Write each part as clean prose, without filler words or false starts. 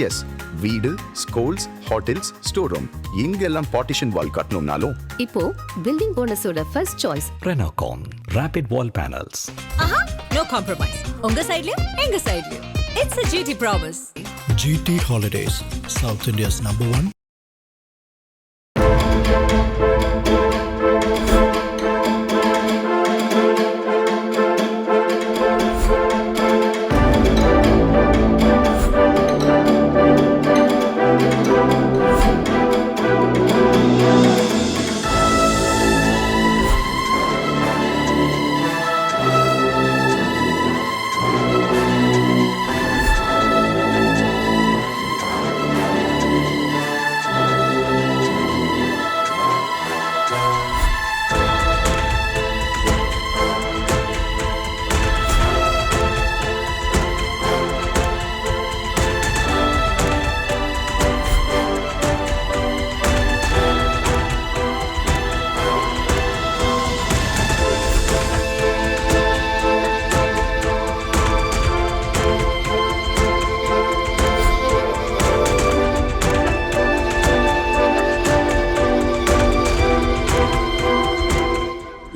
S, வீடு, schools, hotels, store room இங்கெல்லாம் partition wall கட்டணும்னாலும் இப்போ பில்டிங் ஓனர்ஸோட first choice Renocon Rapid Wall Panels. No compromise. உங்க சைடுலயும் எங்க சைடுலயும். It's a GT promise. GT Holidays, South India's #1.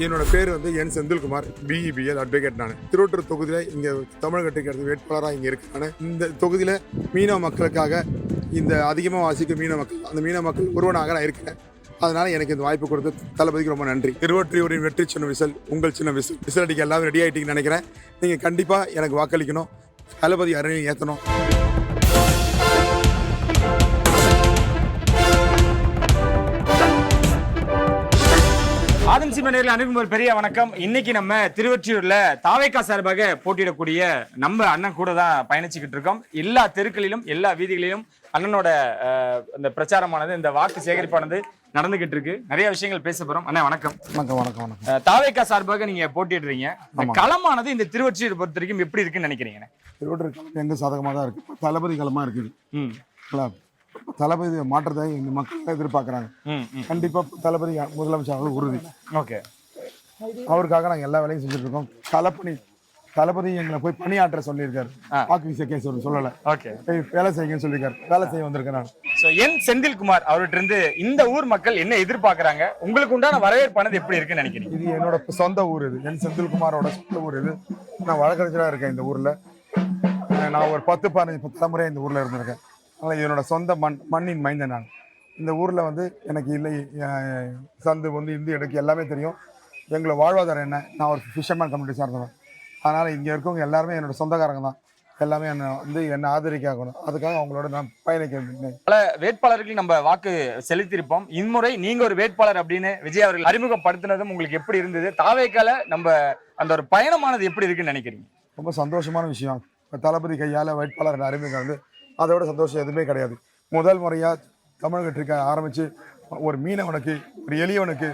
என்னோட பேர் வந்து என் செந்தில்குமார், பிஇபிஎல் அட்வொகேட். நான் திருவொற்றூர் தொகுதியில் இங்கே தமிழகத்துக்கு அடுத்த வேட்பாளராக இங்கே இருக்கேன். இந்த தொகுதியில் மீனவ மக்களுக்காக இந்த அதிகமாக வாசிக்கும் மீனவ மக்கள், அந்த மீனவ மக்கள் ஒருவனாக நான் இருக்கிறேன். அதனால் எனக்கு இந்த வாய்ப்பு கொடுத்து தளபதிக்கு ரொம்ப நன்றி. திருவொற்றியூரின் வெற்றி சின்ன விசில், உங்கள் சின்ன விசில் அடிக்க எல்லாரும் ரெடி ஆகிட்டீங்கன்னு நினைக்கிறேன். நீங்கள் கண்டிப்பாக எனக்கு வாக்களிக்கணும், தளபதி அருணையும் ஏற்றணும். ஆதம் சினிமா நேயர்கள் அனைவருக்கும் ஒரு பெரிய வணக்கம். இன்னைக்கு நம்ம திருவொற்றியூர்ல தாவேகா சார்பாக போட்டியிடக்கூடிய நம்ம அண்ணன் கூட தான் பயணிச்சுக்கிட்டு இருக்கோம். எல்லா தெருக்களிலும் எல்லா வீதிகளிலும் அண்ணனோட இந்த பிரச்சாரமானது, இந்த வாக்கு சேகரிப்பானது நடந்துகிட்டு இருக்கு. நிறைய விஷயங்கள் பேச போறோம். அண்ணா வணக்கம். வணக்கம் வணக்கம் வணக்கம். தாவேகா சார்பாக நீங்க போட்டியிடுறீங்க. களமானது இந்த திருவொற்றியூர் பொறுத்த வரைக்கும் எப்படி இருக்குன்னு நினைக்கிறீங்க? திருவொற்றியூர் களம் எங்க சாதகமாக தான் இருக்கு. தளபதி களமா இருக்குது. தளபதி மாற்றத்தை இந்த மக்கள் எதிர்பார்க்கறாங்க. கண்டிப்பா தளபதி முதலமைச்சர் உறுதி. ஓகே, அவருக்காக நாங்கள் எல்லா வேலையும் செஞ்சுட்டு இருக்கோம். களப்பணி தளபதி எங்களை போய் பணியாற்ற சொல்லியிருக்காரு. வாக்கு வீச கேஸ் சொல்லல, வேலை செய்யுங்கன்னு சொல்லியிருக்காரு. வேலை செய்ய வந்திருக்கேன் நான். என் செந்தில்குமார் அவர்கிட்ட இருந்து இந்த ஊர் மக்கள் என்ன எதிர்பார்க்கறாங்க, உங்களுக்கு உண்டான வரவேற்பானது எப்படி இருக்குன்னு நினைக்கிறீங்க? இது என்னோட சொந்த ஊர். இது என் செந்தில்குமாரோட சொந்த ஊர். இது நான் வழக்கறிஞராக இருக்கேன் இந்த ஊர்ல. நான் ஒரு 10-15 தலைமுறை இந்த ஊர்ல இருந்திருக்கேன். அதனால் என்னோட சொந்த மண்ணின் மைந்தன் நான். இந்த ஊரில் வந்து எனக்கு இல்லை சந்து வந்து இந்து எனக்கு எல்லாமே தெரியும். எங்களை வாழ்வாதாரம் என்ன, நான் ஒரு ஃபிஷர்மேன் கம்யூனிட்டி சார்ந்தவன். அதனால் இங்கே இருக்கவங்க எல்லாருமே என்னோட சொந்தக்காரங்க தான். எல்லாமே என்னை ஆதரிக்காகணும். அதுக்காக அவங்களோட நான் பயணிக்கிறேன். பல வேட்பாளர்கள் நம்ம வாக்கு செலுத்தியிருப்போம். இம்முறை நீங்க ஒரு வேட்பாளர் அப்படின்னு விஜய் அவர்கள் அறிமுகப்படுத்தினதும் உங்களுக்கு எப்படி இருந்தது? தாவேக்கால நம்ம அந்த ஒரு பயணமானது எப்படி இருக்குன்னு நினைக்கிறீங்க? ரொம்ப சந்தோஷமான விஷயம். தளபதி கையால் வேட்பாளர் அறிமுகம் வந்து அதோட சந்தோஷம் எதுவுமே கிடையாது. முதல் முறையாக தமிழகத்திற்கு ஆரம்பித்து ஒரு மீனவனுக்கு, ஒரு எளியவனுக்கு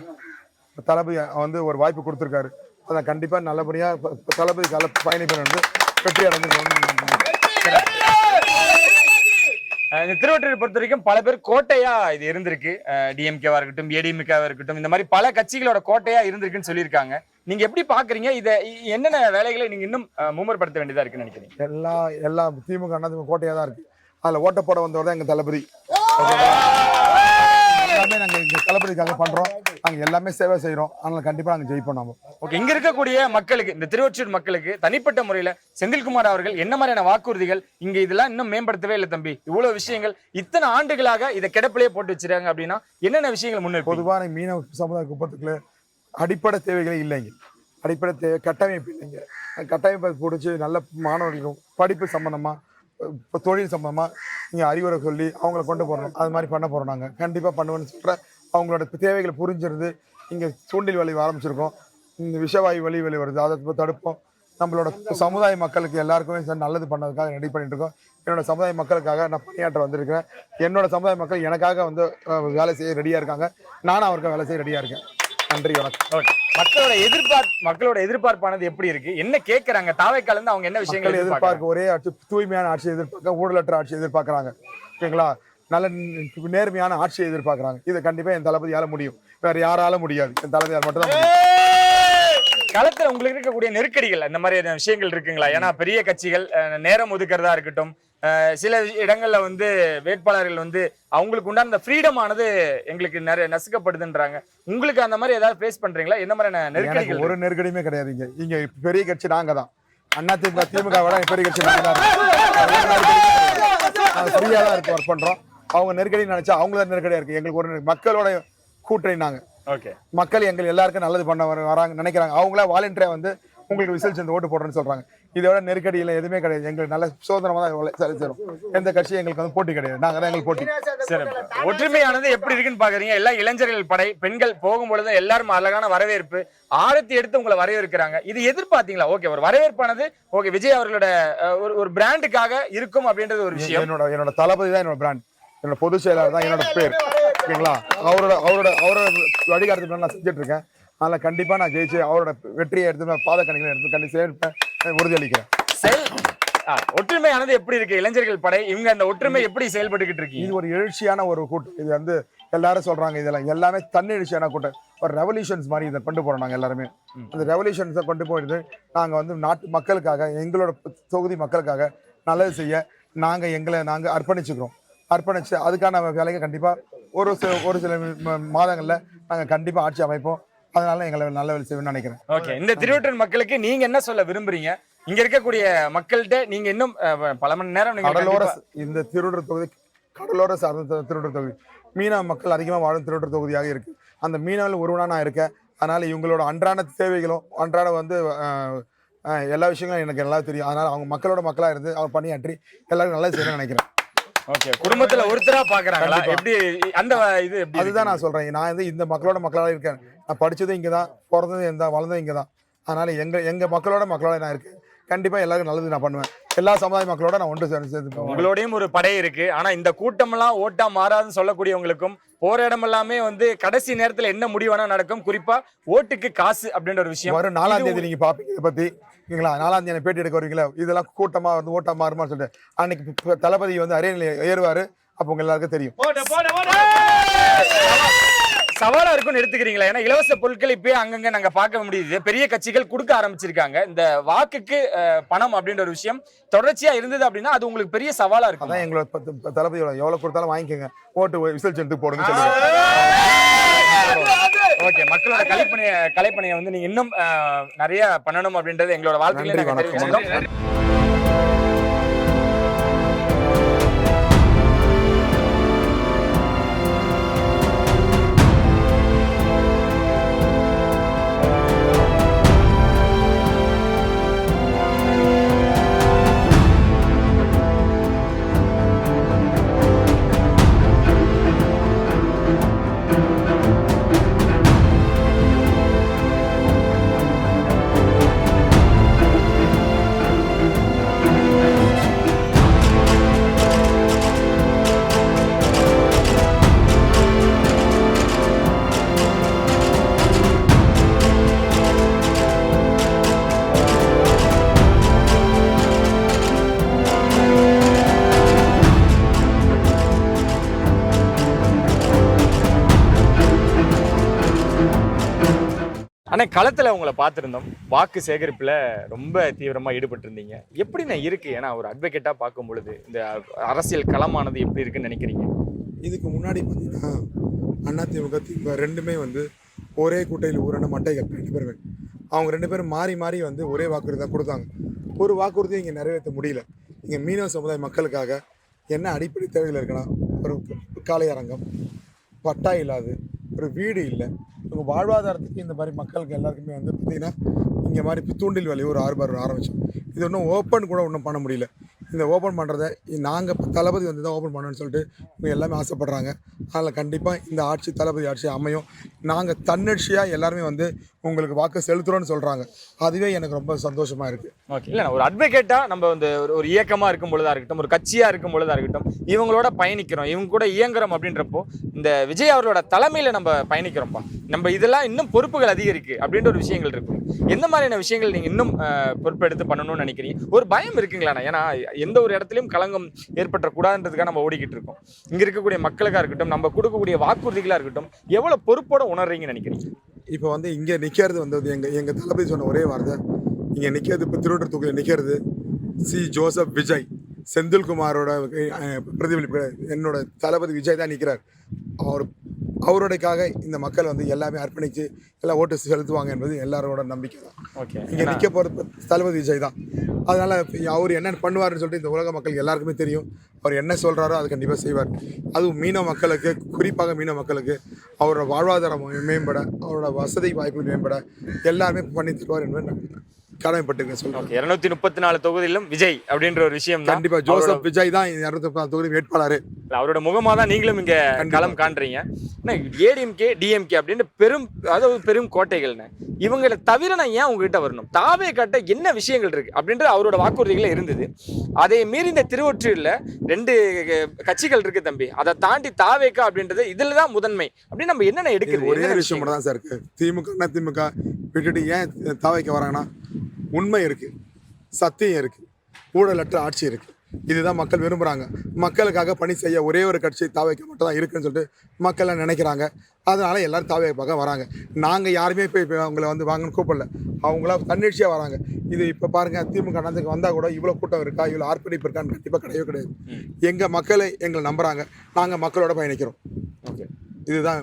தளபதி வந்து ஒரு வாய்ப்பு கொடுத்துருக்காரு. அதை கண்டிப்பாக நல்லபடியாக தளபதி பயணிப்பேன் வந்து வெற்றி அடைந்து. இந்த திருவொற்றியூர் பொறுத்த வரைக்கும் பல பேர் கோட்டையா இது இருந்திருக்கு. டிஎம்கேவா இருக்கட்டும், ஏடிஎம்கேவா இருக்கட்டும், இந்த மாதிரி பல கட்சிகளோட கோட்டையா இருந்திருக்குன்னு சொல்லியிருக்காங்க. நீங்க எப்படி பாக்குறீங்க? இதை என்னென்ன வேலைகளை நீங்க இன்னும் மும்மரப்படுத்த வேண்டியதா இருக்குன்னு நினைக்கிறீங்க? எல்லா திமுக அண்ணா கோட்டையா தான் இருக்கு. அதுல ஓட்ட போட வந்தவர் தான் எங்க தளபதி. எல்லாமே நாங்க எங்க தளபதிக்காக பண்றோம். நாங்க எல்லாமே சேவை செய்யறோம். அதனால கண்டிப்பா நாங்க ஜெயிப்போம். நாம ஓகே. இங்க இருக்கக்கூடிய மக்களுக்கு, இந்த திருவொற்றியூர் மக்களுக்கு தனிப்பட்ட முறையில செந்தில்குமார் அவர்கள் என்ன மாதிரியான வாக்குறுதிகள், இங்க இதெல்லாம் இன்னும் மேம்படுத்தவே இல்லை தம்பி, இவ்வளவு விஷயங்கள் இத்தனை ஆண்டுகளாக இதை கிடப்பிலேயே போட்டு வச்சிருக்காங்க அப்படின்னா என்னென்ன விஷயங்கள் முன்னே? பொதுவான மீனவ சமுதாய குப்பத்துக்குள்ள அடிப்படை தேவைகளே இல்லைங்க. அடிப்படை தேவை கட்டமைப்பு இல்லைங்க. கட்டமைப்பை பிடிச்சி நல்ல மாணவர்களுக்கும் படிப்பு சம்பந்தமா, இப்போ தொழில் சம்பந்தமாக நீங்கள் அறிவுரை சொல்லி அவங்கள கொண்டு போகிறோம். அது மாதிரி பண்ண போகிறோம். நாங்கள் கண்டிப்பாக பண்ணுவேன்னு சொல்கிற அவங்களோட தேவைகளை புரிஞ்சிருந்து இங்கே தூண்டில் வழி ஆரம்பிச்சிருக்கோம். இந்த விஷவாயு வழி வருது, அதை தடுப்போம். நம்மளோட சமுதாய மக்களுக்கு எல்லாருக்குமே நல்லது பண்ணதுக்காக ரெடி பண்ணிட்டு இருக்கோம். என்னோட சமுதாய மக்களுக்காக நான் பணியாற்ற வந்திருக்கிறேன். என்னோட சமுதாய மக்கள் எனக்காக வந்து வேலை செய்ய ரெடியாக இருக்காங்க. நானும் அவருக்கு வேலை செய்ய ரெடியாக இருக்கேன். நன்றி, வணக்கம். மக்களோட எதிர்பார்ப்பானது எப்படி இருக்கு? என்ன கேட்கறாங்க? தாவேக்கால இருந்து அவங்க என்ன விஷயங்கள் எதிர்பார்க்க? ஒரே ஆட்சி, தூய்மையான ஆட்சியை எதிர்பார்க்க, ஊழலற்ற ஆட்சியை எதிர்பார்க்கறாங்க. ஓகேங்களா? நல்ல நேர்மையான ஆட்சியை எதிர்பார்க்கறாங்க. இதை கண்டிப்பா என் தளபதியால முடியும், வேற யாரால முடியாது. என் தளபதியால் மட்டும் தான். களத்துல உங்களுக்கு இருக்கக்கூடிய நெருக்கடிகள் அந்த மாதிரி விஷயங்கள் இருக்குங்களா? ஏன்னா பெரிய கட்சிகள் நேரம் ஒதுக்குறதா இருக்கட்டும், சில இடங்கள்ல வந்து வேட்பாளர்கள் வந்து அவங்களுக்கு உண்டான அந்த ஃப்ரீடம் ஆனது எங்களுக்கு நிறைய நசுக்கப்படுதுன்றாங்க. உங்களுக்கு அந்த மாதிரி ஏதாவது ஃபேஸ் பண்றீங்களா? என்ன மாதிரியான நெருக்கடிகள்? ஒரு நெருக்கடியுமே கிடையாது. இங்க பெரிய கட்சி நாங்க தான். அண்ணா திமுக விட பெரிய கட்சி நாங்க தான். ஃப்ரீயா தான் இருக்கு, ஒர்க் பண்றோம். அவங்க நெருக்கடி நினைச்சா அவங்கள நெருக்கடியா இருக்கு. எங்களுக்கு ஒரு மக்களோட கூட்டணி நாங்க. ஓகே, மக்கள் எங்கள் எல்லாருக்கும் நல்லது பண்ண வராங்க நினைக்கிறாங்க. அவங்களா வாலண்டியரா வந்து உங்களுக்கு விசில் சேர்ந்து ஓட்டு போடுறேன்னு சொல்றாங்க. இதோட நெருக்கடியில் எதுவுமே கிடையாது. எங்களுக்கு நல்ல சுதந்திரமா தான் சரி சேரும். எந்த கட்சி எங்களுக்கு வந்து போட்டி கிடையாது. நாங்க தான் எங்களுக்கு போட்டி. ஒற்றுமையானது எப்படி இருக்குன்னு பாக்குறீங்க? எல்லாம் இளைஞர்கள் படை, பெண்கள் போகும்பொழுது எல்லாரும் அழகான வரவேற்பு, ஆரத்தி எடுத்து உங்களை வரவேற்கிறாங்க. இது எதிர்பார்த்தீங்களா? ஓகே, ஒரு வரவேற்பானது ஓகே, விஜய் அவர்களோட ஒரு பிராண்டுக்காக இருக்கும் அப்படின்றது ஒரு விஷயம். என்னோட தளபதி தான் என்னோட பிராண்ட். என்னோட பொதுச் செயலாளர் தான் என்னோட பேர். ஓகேங்களா? அவரோட வழிகாட்டுதல் நான் செஞ்சுட்டு இருக்கேன். அதனால கண்டிப்பா நான் ஜெயிச்சு அவரோட வெற்றியை எடுத்து பாதக்கணிகளை எடுத்து கண்டிப்பா உறுதியளிக்கிறேன். ஒற்றுமையானது எப்படி இருக்கு? இளைஞர்கள் படை இவங்க அந்த ஒற்றுமை எப்படி செயல்பட்டுக்கிட்டு இருக்கு? இது ஒரு எழுச்சியான ஒரு கூட்டம். இது வந்து எல்லாரும் சொல்றாங்க இதெல்லாம் எல்லாமே தன்னெழுச்சியான கூட்டம். ஒரு ரெவல்யூஷன்ஸ் மாதிரி இதை கொண்டு போறோம். நாங்க எல்லாருமே அந்த ரெவல்யூஷன்ஸை கொண்டு போயிட்டு நாங்க வந்து நாட்டு மக்களுக்காக, எங்களோட தொகுதி மக்களுக்காக நல்லது செய்ய நாங்க அர்ப்பணிச்சுக்கிறோம். அர்ப்பணிச்சு அதுக்கான வேலையை கண்டிப்பா ஒரு சில மாதங்கள்ல நாங்க கண்டிப்பா ஆட்சி அமைப்போம். அதனால எங்களை நல்ல வேலை செய்வேன்னு நினைக்கிறேன். ஓகே, இந்த திருவொற்றியூர் மக்களுக்கு நீங்க என்ன சொல்ல விரும்புறீங்க? இங்க இருக்கக்கூடிய மக்கள்கிட்ட நீங்க இன்னும் பல மணி நேரம் இந்த திருவொற்றியூர் தொகுதி கடலோர சார்ந்த திருவொற்றியூர் தொகுதி மீனவ மக்கள் அதிகமாக வாழும் திருவொற்றியூர் தொகுதியாக இருக்கு. அந்த மீனவர்கள் ஒருவனா நான் இருக்கேன். அதனால இவங்களோட அன்றாட தேவைகளும் அன்றாட வந்து எல்லா விஷயங்களும் எனக்கு நல்லா தெரியும். அதனால அவங்க மக்களோட மக்களா இருந்து அவர் பணியாற்றி எல்லாரும் நல்லா செய்யணும்னு நினைக்கிறேன். ஓகே, குடும்பத்துல ஒருத்தரா பாக்குறாங்களா? எப்படி அந்த இது எப்படி? அதுதான் நான் சொல்றேன். நான் வந்து இந்த மக்களோட மக்களாக இருக்கேன். நான் படிச்சதும் இங்கதான், பிறந்ததும் இந்த வளர்ந்ததும் இங்கதான். அதனால எங்க மக்களோட நான் இருக்கேன். கண்டிப்பா எல்லாருக்கும் நல்லது நான் பண்ணுவேன். எல்லா சமுதாய மக்களோட நான் ஒன்று சேர்ந்து. உங்களோடையும் ஒரு படை இருக்கு. ஆனா இந்த கூட்டம் எல்லாம் ஓட்டா மாறாதுன்னு சொல்லக்கூடியவங்களுக்கும் போற இடம் எல்லாமே வந்து கடைசி நேரத்துல என்ன முடிவானா நடக்கும். குறிப்பா ஓட்டுக்கு காசு அப்படின்ற ஒரு விஷயம் வரும் 4ஆம் தேதி நீங்க பாப்பீங்க. இதை பத்தி 4ஆம் தேதி பேட்டி எடுக்க வருவீங்களா? இதெல்லாம் கூட்டமா வந்து ஓட்டா மாறுமான்னு சொல்லிட்டு அன்னைக்கு தளபதி வந்து அரியணையில ஏறுவாரு. அப்ப உங்க எல்லாருக்கும் தெரியும். சவாலா இருக்கும்னு எடுத்துக்கிறீங்களா? ஏன்னா இலவச பொருட்கள் இப்பயே அங்கங்க நாங்க பார்க்க முடியுது. பெரிய கட்சிகள் கொடுக்க ஆரம்பிச்சிருக்காங்க. இந்த வாக்குக்கு பணம் அப்படின்ற ஒரு விஷயம் தொடர்ச்சியா இருந்தது அப்படின்னா அது உங்களுக்கு பெரிய சவாலா இருக்கும். அதான் எங்களோட தளபதியோட எவ்வளவு கொடுத்தாலும் வாங்கிக்கோங்க, ஓட்டு விசில் சென்று போடுங்க சொல்லுங்க. ஓகே, மக்களோட கலைப்பணியை வந்து நீங்க இன்னும் நிறைய பண்ணணும் அப்படின்றது எங்களோட வாழ்த்துக்களை. ஆனா களத்துல உங்களை பார்த்திருந்தோம். வாக்கு சேகரிப்புல ரொம்ப தீவிரமா ஈடுபட்டு இருந்தீங்க. எப்படின்னா இருக்கு? ஏன்னா ஒரு அட்வொகேட்டா பார்க்கும் பொழுது இந்த அரசியல் களமானது எப்படி இருக்குன்னு நினைக்கிறீங்க? இதுக்கு முன்னாடி பார்த்தீங்கன்னா அதிமுக திமுக ரெண்டுமே வந்து ஒரே கூட்டையில் ஊரான மட்டைகள் 2 பேருமே. அவங்க 2 பேரும் மாறி மாறி வந்து ஒரே வாக்குறுதி தான் கொடுத்தாங்க. ஒரு வாக்குறுதியை இங்கே நிறைவேற்ற முடியல. இங்கே மீனவ சமுதாய மக்களுக்காக என்ன அடிப்படை தேவைகள் இருக்குன்னா, ஒரு காலை அரங்கம், பட்டா இல்லாது, ஒரு வீடு இல்லை. இவங்க வாழ்வாதாரத்துக்கு இந்த மாதிரி மக்களுக்கு எல்லாருக்குமே வந்து பார்த்திங்கன்னா இங்கே மாதிரி தூண்டில் வேலையை ஒரு 6 பேர் ஆரம்பித்தோம். இது ஒன்றும் ஓப்பன் கூட ஒன்றும் பண்ண முடியல. இந்த ஓப்பன் பண்ணுறதை நாங்கள் தளபதி வந்து தான் ஓப்பன் பண்ணணும்னு சொல்லிட்டு இவங்க எல்லாமே ஆசைப்படுறாங்க. அதில் கண்டிப்பாக இந்த ஆட்சி தளபதி ஆட்சி அமையும். நாங்கள் தன்னெழுச்சியாக எல்லாருமே வந்து உங்களுக்கு வாக்கு செலுத்துகிறோன்னு சொல்கிறாங்க. அதுவே எனக்கு ரொம்ப சந்தோஷமாக இருக்குது. ஓகே, இல்லை ஒரு அட்வொகேட்டாக நம்ம வந்து ஒரு இயக்கமாக இருக்கும் பொழுதாக இருக்கட்டும், ஒரு கட்சியாக இருக்கும் பொழுதாக இருக்கட்டும், இவங்களோட பயணிக்கிறோம், இவங்க கூட இயங்குறோம் அப்படின்றப்போ இந்த விஜய் அவர்களோட தலைமையில் நம்ம பயணிக்கிறோம்ப்பா, நம்ம இதெல்லாம் இன்னும் பொறுப்புகள் அதிகரிக்கு அப்படின்ற ஒரு விஷயங்கள் இருக்கும். எந்த மாதிரியான விஷயங்கள் நீங்கள் இன்னும் பொறுப்பெடுத்து பண்ணணும்னு நினைக்கிறீங்க? ஒரு பயம் இருக்குங்களாண்ணா? ஏன்னா எந்த ஒரு இடத்துலையும் களங்கம் ஏற்பட்டக்கூடாதுன்றதுக்காக நம்ம ஓடிக்கிட்டு இருக்கோம். இங்கே இருக்கக்கூடிய மக்களுக்காக இருக்கட்டும், நம்ம கொடுக்கக்கூடிய வாக்குறுதிகளாக இருக்கட்டும், எவ்வளோ பொறுப்போட உணர்றீங்கன்னு நினைக்கிறீங்க? இப்போ வந்து இங்கே நிற்கிறது வந்து எங்கள் தளபதி சொன்ன ஒரே வார்த்தை, இங்கே நிற்கிறது இப்போ திருவொற்றியூர் தொகுதியில் நிற்கிறது சி ஜோசப் விஜய். செந்தில்குமாரோட பிரதிபலிப்பு என்னோட தளபதி விஜய் தான் நிற்கிறார். அவருடையக்காக இந்த மக்கள் வந்து எல்லாமே அர்ப்பணித்து எல்லாம் ஓட்டு செலுத்துவாங்க என்பது எல்லாரோட நம்பிக்கை தான். ஓகே, இங்கே நிற்க போகிறது தளபதி விஜய் தான். அதனால் அவர் என்ன பண்ணுவார்னு சொல்லிட்டு இந்த உலக மக்களுக்கு எல்லாருக்குமே தெரியும். அவர் என்ன சொல்கிறாரோ அது கண்டிப்பாக செய்வார். அதுவும் மீனவ மக்களுக்கு, குறிப்பாக மீனவ மக்களுக்கு அவரோட வாழ்வாதாரம் மேம்பட, அவரோட வசதி வாய்ப்பு மேம்பட எல்லாருமே பண்ணி தருவார் என்பது கடமைப்பட்டிருக்கேன் சொல்றேன். 234 தொகுதியிலும் விஜய் அப்படின்ற ஒரு விஷயம் தான். கண்டிப்பா ஜோசப் விஜய் தான் 234 தொகுதி வேட்பாளர். அவரோட முகமா தான் நீங்களும் இங்க களம் காண்றீங்க. ஏடிஎம்கே டிஎம்கே அப்படின்னு பெரும் கோட்டைகள்னு இவங்களை தவிர நான் ஏன் உங்ககிட்ட வரணும்? தாவே காட்ட என்ன விஷயங்கள் இருக்கு அப்படின்றது அவரோட வாக்குறுதிகளே இருந்தது. அதை மீறி இந்த திருவொற்றியூர்ல 2 கட்சிகள் இருக்கு தம்பி. அதை தாண்டி தாவேக்கா அப்படின்றது இதுலதான் முதன்மை அப்படின்னு நம்ம என்னென்ன எடுக்கிறது? ஒரே விஷயம் மட்டும் தான் சார் இருக்கு. திமுக விட்டுட்டு ஏன் தாவேக்கா வராங்கன்னா உண்மை இருக்கு, சத்தியம் இருக்கு, ஊழலற்ற ஆட்சி இருக்கு. இதுதான் மக்கள் விரும்புகிறாங்க. மக்களுக்காக பணி செய்ய ஒரே ஒரு கட்சி தாவேக்கா மட்டும் தான் இருக்குன்னு சொல்லிட்டு மக்கள்லாம் நினைக்கிறாங்க. அதனால எல்லாரும் தாவேக்காக வராங்க. நாங்கள் யாருமே இப்போ அவங்கள வந்து வாங்கன்னு கூப்பிடல. அவங்களா தன்னிச்சையாக வராங்க. இது இப்போ பாருங்க, திமுக நடந்துக்கு வந்தால் கூட இவ்வளோ கூட்டம் இருக்கா, இவ்வளோ ஆர்ப்பரிப்பு இருக்கான்னு கண்டிப்பாக கிடையவே கிடையாது. எங்கள் மக்களை எங்களை நம்புகிறாங்க, நாங்கள் மக்களோட பயணிக்கிறோம். ஓகே, இதுதான்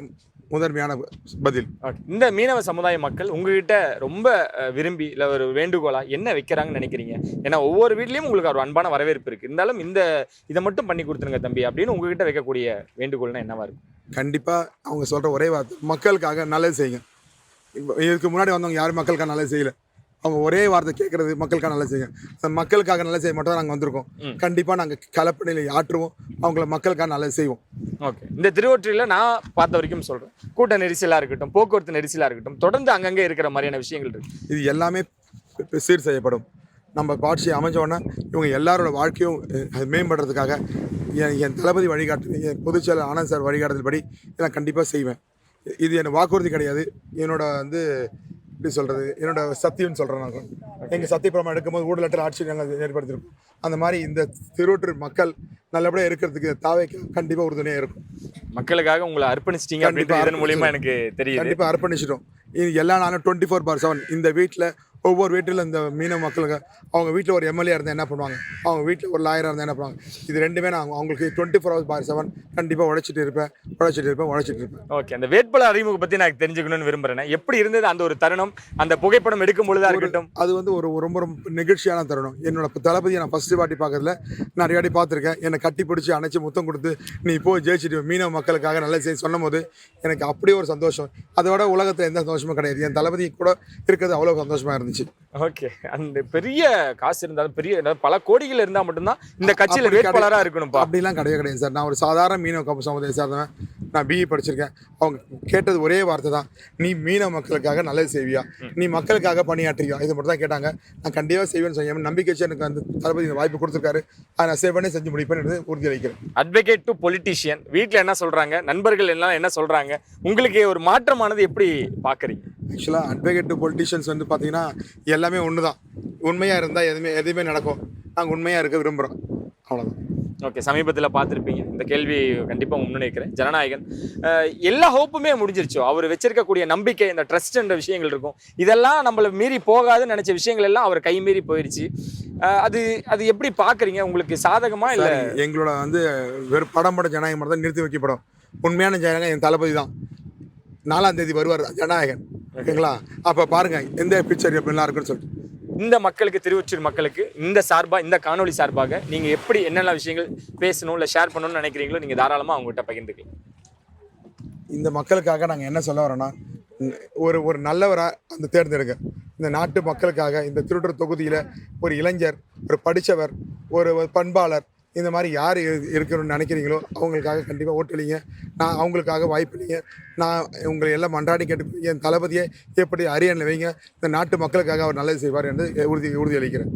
முதன்மையான பதில். இந்த மீனவ சமுதாய மக்கள் உங்ககிட்ட ரொம்ப விரும்பி இல்லை ஒரு வேண்டுகோளா என்ன வைக்கிறாங்கன்னு நினைக்கிறீங்க? ஏன்னா ஒவ்வொரு வீட்லயும் உங்களுக்கு ஒரு அன்பான வரவேற்பு இருக்கு. இருந்தாலும் இதை மட்டும் பண்ணி கொடுத்துருங்க தம்பி அப்படின்னு உங்ககிட்ட வைக்கக்கூடிய வேண்டுகோள்னா என்னவா இருக்கும்? கண்டிப்பா அவங்க சொல்ற ஒரே வார்த்தை, மக்களுக்காக நல்லது செய்யுங்க. இதுக்கு முன்னாடி வந்தவங்க யாரும் மக்களுக்காக நல்லது செய்யல. அவங்க ஒரே வார்த்தை கேட்கறது, மக்களுக்காக நல்லது செய்யுங்க. மக்களுக்காக நல்லது செய்ய மட்டும் தான் நாங்கள் வந்திருக்கோம். கண்டிப்பாக நாங்கள் களப்பணியில் ஆற்றுவோம், அவங்கள மக்களுக்காக நல்லது செய்வோம். ஓகே, இந்த திருவொற்றியூரில் நான் பார்த்த வரைக்கும் சொல்கிறேன், கூட்ட நெரிசலாக இருக்கட்டும், போக்குவரத்து நெரிசலாக இருக்கட்டும், தொடர்ந்து அங்கங்கே இருக்கிற மாதிரியான விஷயங்கள் இருக்கு. இது எல்லாமே சீர் செய்யப்படும். நம்ம ஆட்சி அமைஞ்சோன்னா இவங்க எல்லாரோட வாழ்க்கையும் மேம்படுறதுக்காக என் தளபதி வழிகாட்டு, என் பொதுச்செயலர் ஆனந்த் சார் வழிகாட்டுதல் படி நான் கண்டிப்பாக செய்வேன். இது என் வாக்குறுதி கிடையாது, என்னோட வந்து எப்படி சொல்கிறது, என்னோட சத்தியம்னு சொல்கிறேன். நாங்கள் எங்கள் சத்திய பிரமாணம் எடுக்கும்போது ஊழலற்ற ஆட்சி நாங்கள் ஏற்படுத்தியிருக்கோம். அந்த மாதிரி இந்த திருவொற்றியூர் மக்கள் நல்லபடியாக இருக்கிறதுக்கு தாவேக்கா கண்டிப்பாக உறுதுணையாக இருக்கும். மக்களுக்காக உங்களை அர்ப்பணிச்சிட்டீங்க அப்படின்ற இதன் மூலியமா எனக்கு தெரியும். கண்டிப்பாக அர்ப்பணிச்சிட்டோம். இது எல்லா நாளும் 24/7 இந்த வீட்டில் ஒவ்வொரு வீட்டில் இந்த மீனவ மக்களுக்கு அவங்க வீட்டில் ஒரு எம்எல்ஏ இருந்தால் என்ன பண்ணுவாங்க, அவங்க வீட்டில் ஒரு லாயராக இருந்தால் என்ன பண்ணுவாங்க, இது ரெண்டுமே நான் அவங்களுக்கு 24/7 கண்டிப்பாக உழைச்சிட்டு இருப்பேன். ஓகே, அந்த வேட்பாளர் அறிமுகம் பற்றி நான் தெரிஞ்சுக்கணும்னு விரும்புகிறேன். எப்படி இருந்தது அந்த ஒரு தருணம், அந்த புகைப்படம் எடுக்கும் பொழுதா இருக்கட்டும்? அது வந்து ஒரு ரொம்ப ரொம்ப நெகிழ்ச்சியான தருணம். என்னோட தளபதியை நான் ஃபஸ்ட்டு வாட்டி பார்க்கறதுல நிறைய வாட்டி பார்த்துருக்கேன். என்னை கட்டி பிடிச்சி அணைச்சி முத்தம் கொடுத்து நீ இப்போ ஜெயிச்சிட்டு மீனவ மக்களுக்காக நல்ல செய்தி சொன்னும் போது எனக்கு அப்படியே ஒரு சந்தோஷம். அதோட உலகத்தில் எந்த சந்தோஷமும் கிடையாது. என் தளபதி கூட இருக்கிறது அவ்வளோ சந்தோஷமாக இருந்துச்சு. ஓகே, அந்த பெரிய காசு இருந்தாலும் பெரிய பல கோடிகள் இருந்தால் மட்டும்தான் இந்த கட்சியில் வேட்பாளராக இருக்கணும்ப்பா அப்படிலாம் கிடையாது சார். நான் ஒரு சாதாரண மீனவ சமுதாயம் சார்ந்தவன். நான் பிஇ படிச்சிருக்கேன். அவங்க கேட்டது ஒரே வார்த்தை தான், நீ மீனவ மக்களுக்காக நல்லது செய்வியா, நீ மக்களுக்காக பணியாற்றியா, இது மட்டும் தான் கேட்டாங்க. நான் கண்டிப்பாக செய்வேன்னு செய்ய நம்பிக்கை எனக்கு அந்த தளபதி வாய்ப்பு கொடுத்துருக்காரு. அதை நான் சேவனே செஞ்சு முடிப்பேன் உறுதி அளிக்கிறேன். அட்வொகேட் டு பொலிட்டீஷியன், வீட்டில் என்ன சொல்கிறாங்க, நண்பர்கள் எல்லாம் என்ன சொல்கிறாங்க, உங்களுக்கு ஒரு மாற்றமானது எப்படி பார்க்குறீங்க? ஆக்சுவலாக அட்வொகேட் டு பொலிட்டீஷியன்ஸ் வந்து பார்த்தீங்கன்னா எல்லாமே ஒன்று தான். உண்மையாக இருந்தால் எதுவுமே நடக்கும். நாங்கள் உண்மையாக இருக்க விரும்புகிறோம், அவ்வளோதான். ஓகே, சமீபத்தில் பார்த்துருப்பீங்க, இந்த கேள்வி கண்டிப்பாக முன்னினைக்கிறேன். ஜனநாயகன் எல்லா ஹோப்புமே முடிஞ்சிருச்சோ, அவர் வச்சிருக்கக்கூடிய நம்பிக்கை, இந்த ட்ரஸ்ட்ன்ற விஷயங்கள் இருக்கும், இதெல்லாம் நம்மளை மீறி போகாதுன்னு நினச்ச விஷயங்கள் எல்லாம் அவர் கை மீறி போயிடுச்சு. அது எப்படி பார்க்குறீங்க? உங்களுக்கு சாதகமா இல்லை? எங்களோட வந்து வெறும் படம் ஜனநாயகம் மட்டும் தான் நிறுத்தி வைக்கப்படும். உண்மையான ஜனநாயகம் என் தளபதி தான். 4ஆம் தேதி வருவார் ஜனநாயகன், ஓகேங்களா? அப்போ பாருங்கள் எந்த பிக்சர் எப்படிலாம் இருக்குன்னு சொல்லிட்டு. இந்த மக்களுக்கு, திருவொற்றியூர் மக்களுக்கு இந்த சார்பாக, இந்த காணொலி சார்பாக நீங்கள் எப்படி என்னென்ன விஷயங்கள் பேசணும் இல்லை ஷேர் பண்ணணும்னு நினைக்கிறீங்களோ நீங்கள் தாராளமாக அவங்ககிட்ட பகிர்ந்துக்கலாம். இந்த மக்களுக்காக நாங்கள் என்ன சொல்ல வரோன்னா, ஒரு நல்லவராக அந்த தேர்ந்தெடுக்க, இந்த நாட்டு மக்களுக்காக இந்த திருவொற்றியூர் தொகுதியில் ஒரு இளைஞர், ஒரு படித்தவர், ஒரு பண்பாளர், இந்த மாதிரி யார் இருக்கணும்னு நினைக்கிறீங்களோ அவங்களுக்காக கண்டிப்பாக ஓட்டளிங்க. நான் அவங்களுக்காக வாய்ப்பளிங்க. நான் உங்களை எல்லாம் மன்றாடி கேட்டு என் தளபதியை எப்படி அரியணையில் வைங்க. இந்த நாட்டு மக்களுக்காக அவர் நல்லது செய்வார் என்று உறுதி அளிக்கிறேன்.